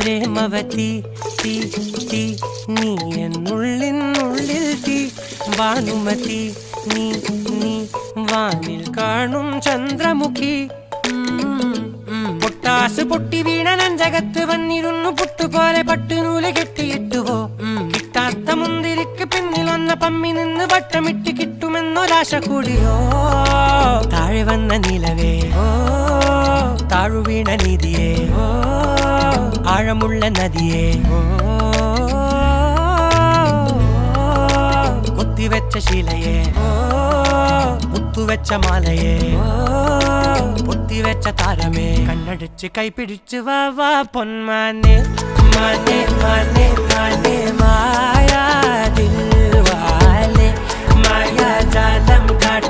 പ്രേമവതി തീ തീ നീ എന്നുള്ളിനുള്ളിൽ തീ ഭാനുമതി നീ നീ വാനിൽ കാണും ചന്ദ്രമുഖി പൊട്ടാസ് പൊട്ടി വീണ നെഞ്ചകത്ത് വന്നിരുന്നു പുട്ടുപോലെ പട്ടുനൂല് കെട്ടിയിട്ടുവോ കിട്ടാത്ത മുന്തിരിക്ക് പിന്നിൽ വന്ന പമ്മി നിന്ന് വട്ടമിട്ട് കിട്ടുമെന്നൊരാശ കൂടിയോ താഴെ വന്ന നിലവേ താഴു വീണ നിധിയേ ആഴമുള്ള നദിയേ കൊത്തിവെച്ച ശിലയേ മുത്തുവെച്ച മാലയേ പൊത്തിവെച്ച താരമേ കണ്ണടിച്ച് കൈപിടിച്ച് വാ വാ പൊന്മാനെ മാനെ മാനെ മാനെ മായാ ദിൽവാലെ മായാ ജാലം കാട്ടി